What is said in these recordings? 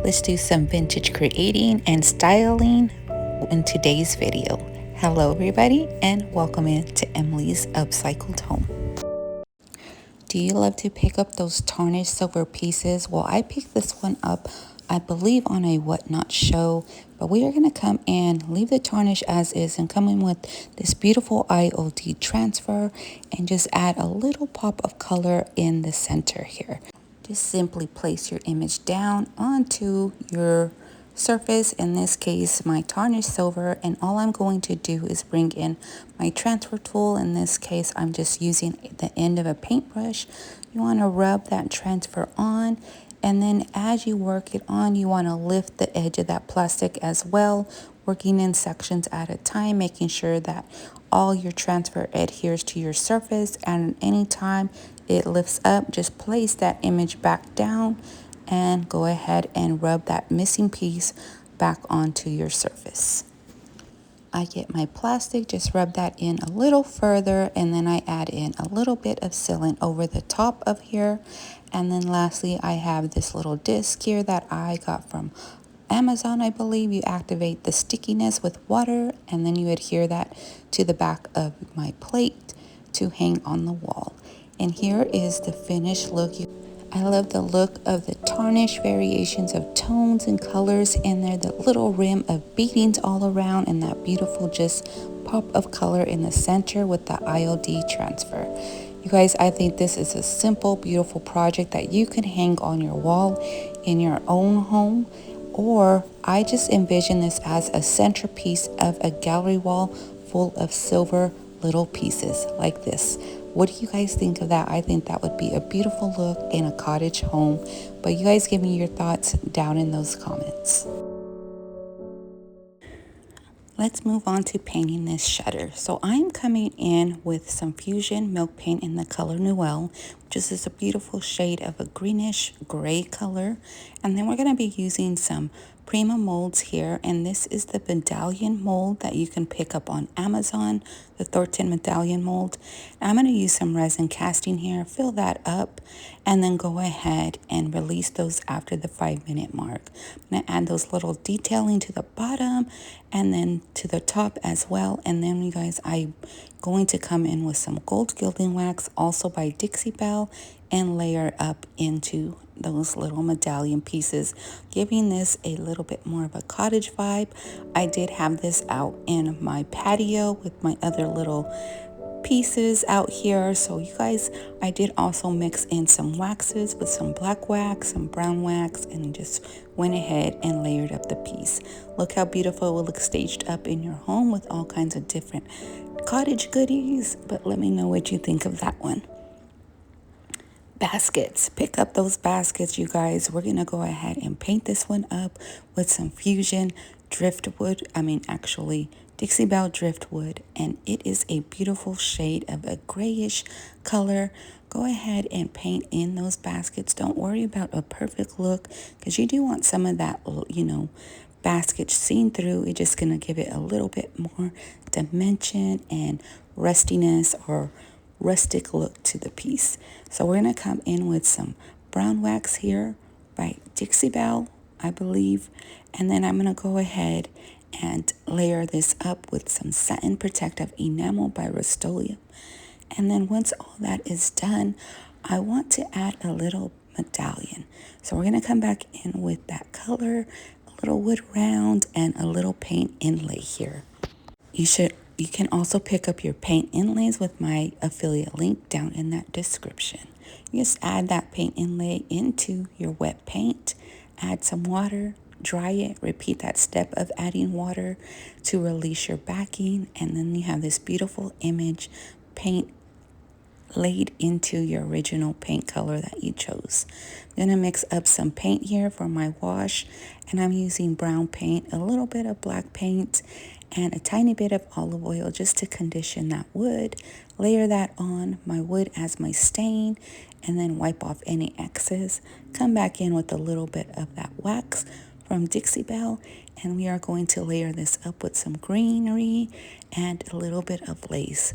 let's do some vintage creating and styling in today's video. Hello everybody and welcome into Emily's Upcycled Home. Do you love to pick up those tarnished silver pieces? Well, I picked this one up, I believe, on a Whatnot show, but we are going to come in, leave the tarnish as is, and come in with this beautiful IOD transfer and just add a little pop of color in the center here. Just simply place your image down onto your surface, in this case my tarnished silver, and all I'm going to do is bring in my transfer tool. In this case I'm just using the end of a paintbrush. You want to rub that transfer on, and then as you work it on, you want to lift the edge of that plastic as well, working in sections at a time, making sure that all your transfer adheres to your surface, and any time it lifts up, just place that image back down and go ahead and rub that missing piece back onto your surface. I get my plastic, just rub that in a little further, and then I add in a little bit of sealant over the top of here. And then lastly, I have this little disc here that I got from Amazon, I believe. You activate the stickiness with water, and then you adhere that to the back of my plate to hang on the wall. And here is the finished look. I love the look of the tarnish, variations of tones and colors in there, the little rim of beadings all around, and that beautiful just pop of color in the center with the IOD transfer. You guys, I think this is a simple, beautiful project that you can hang on your wall in your own home, or I just envision this as a centerpiece of a gallery wall full of silver little pieces like this. What do you guys think of that? I think that would be a beautiful look in a cottage home. But you guys give me your thoughts down in those comments. Let's move on to painting this shutter. So I'm coming in with some Fusion milk paint in the color Noel, which is just a beautiful shade of a greenish gray color. And then we're going to be using some Prima molds here, and this is the medallion mold that you can pick up on Amazon, the Thornton medallion mold. I'm going to use some resin casting here, fill that up, and then go ahead and release those after the 5-minute mark. I'm going to add those little detailing to the bottom and then to the top as well. And then you guys, I'm going to come in with some gold gilding wax, also by Dixie Belle, and layer up into those little medallion pieces, giving this a little bit more of a cottage vibe. I did have this out in my patio with my other little pieces out here. So you guys, I did also mix in some waxes with some black wax, some brown wax, and just went ahead and layered up the piece. Look how beautiful it will look staged up in your home with all kinds of different cottage goodies. But let me know what you think of that one. Baskets, pick up those baskets, you guys. We're gonna go ahead and paint this one up with some Fusion driftwood, Dixie Belle driftwood, and it is a beautiful shade of a grayish color. Go ahead and paint in those baskets. Don't worry about a perfect look, because you do want some of that, basket seen through. It's just gonna give it a little bit more dimension and rustiness or rustic look to the piece. So we're going to come in with some brown wax here by Dixie Belle, I believe, and then I'm going to go ahead and layer this up with some satin protective enamel by Rust-Oleum. And then once all that is done, I want to add a little medallion. So we're going to come back in with that color, a little wood round, and a little paint inlay here. You can also pick up your paint inlays with my affiliate link down in that description. You just add that paint inlay into your wet paint, add some water, dry it, repeat that step of adding water to release your backing, and then you have this beautiful image paint laid into your original paint color that you chose. I'm going to mix up some paint here for my wash, and I'm using brown paint, a little bit of black paint, and a tiny bit of olive oil just to condition that wood. Layer that on my wood as my stain, and then wipe off any excess. Come back in with a little bit of that wax from Dixie Belle, and we are going to layer this up with some greenery and a little bit of lace.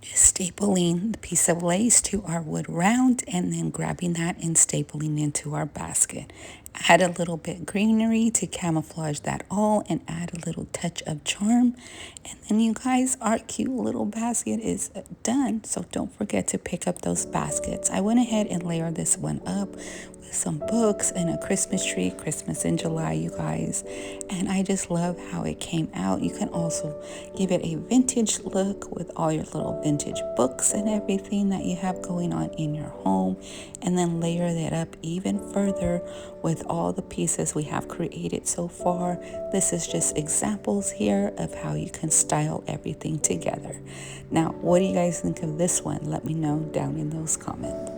Just stapling the piece of lace to our wood round, and then grabbing that and stapling into our basket. add a little bit greenery to camouflage that all and add a little touch of charm. And then you guys, our cute little basket is done. So don't forget to pick up those baskets. I went ahead and layered this one up with some books and a Christmas tree, Christmas in July, you guys. And I just love how it came out. You can also give it a vintage look with all your little vintage books and everything that you have going on in your home, and then layer that up even further with all the pieces we have created so far. This is just examples here of how you can style everything together. Now, what do you guys think of this one? Let me know down in those comments.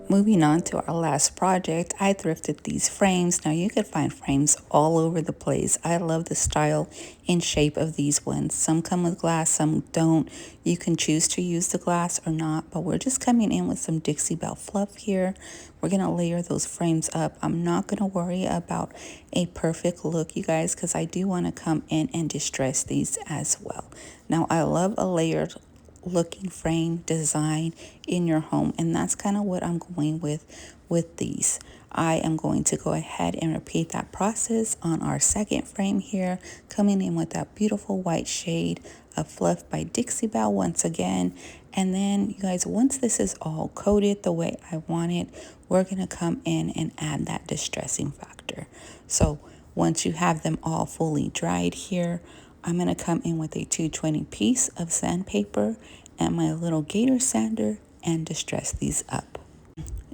Moving on to our last project, I thrifted these frames. Now you can find frames all over the place. I love the style and shape of these ones. Some come with glass, some don't. You can choose to use the glass or not, but we're just coming in with some Dixie Belle fluff here. We're going to layer those frames up. I'm not going to worry about a perfect look, you guys, because I do want to come in and distress these as well. Now, I love a layered looking frame design in your home, and that's kind of what I'm going with these. I am going to go ahead and repeat that process on our second frame here, coming in with that beautiful white shade of fluff by Dixie Belle once again. And then you guys, once this is all coated the way I want it, we're gonna come in and add that distressing factor. So once you have them all fully dried here, I'm going to come in with a 220 piece of sandpaper and my little gator sander and distress these up.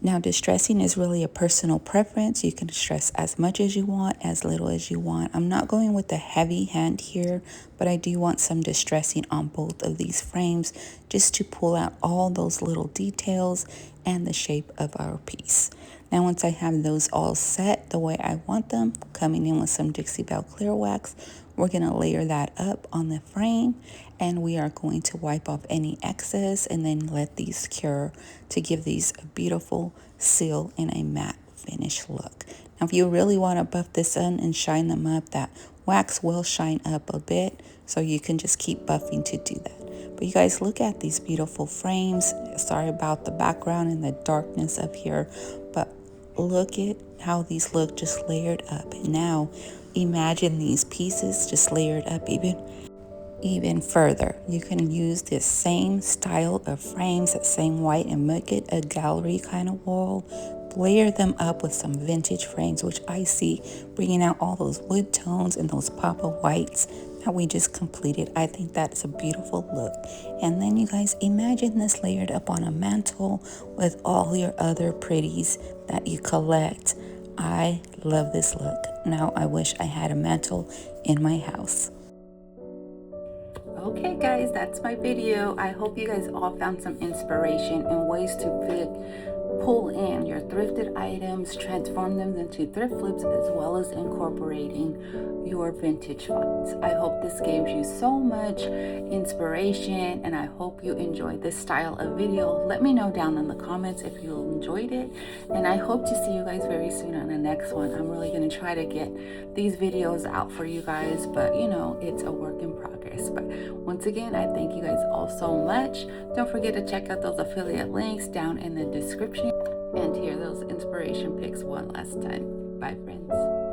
Now, distressing is really a personal preference. You can distress as much as you want, as little as you want. I'm not going with a heavy hand here, but I do want some distressing on both of these frames just to pull out all those little details and the shape of our piece. Now, once I have those all set the way I want them, coming in with some Dixie Belle Clear Wax, we're going to layer that up on the frame, and we are going to wipe off any excess and then let these cure to give these a beautiful seal and a matte finish look. Now, if you really want to buff this in and shine them up, that wax will shine up a bit, so you can just keep buffing to do that. But you guys, look at these beautiful frames. Sorry about the background and the darkness up here, but look at how these look just layered up. And now imagine these pieces just layered up even further. You can use this same style of frames, that same white, and make it a gallery kind of wall. Layer them up with some vintage frames, which I see bringing out all those wood tones and those pop of whites that we just completed. I think that's a beautiful look. And then you guys, imagine this layered up on a mantle with all your other pretties that you collect. I love this look. Now I wish I had a mantle in my house. Okay guys, that's my video. I hope you guys all found some inspiration and ways to pull in your thrifted items, transform them into thrift flips, as well as incorporating your vintage finds. I hope this gave you so much inspiration, and I hope you enjoyed this style of video. Let me know down in the comments if you enjoyed it, and I hope to see you guys very soon on the next one. I'm really going to try to get these videos out for you guys, but you know, it's a work in progress. But once again, I thank you guys all so much. Don't forget to check out those affiliate links down in the description and hear those inspiration pics one last time. Bye friends.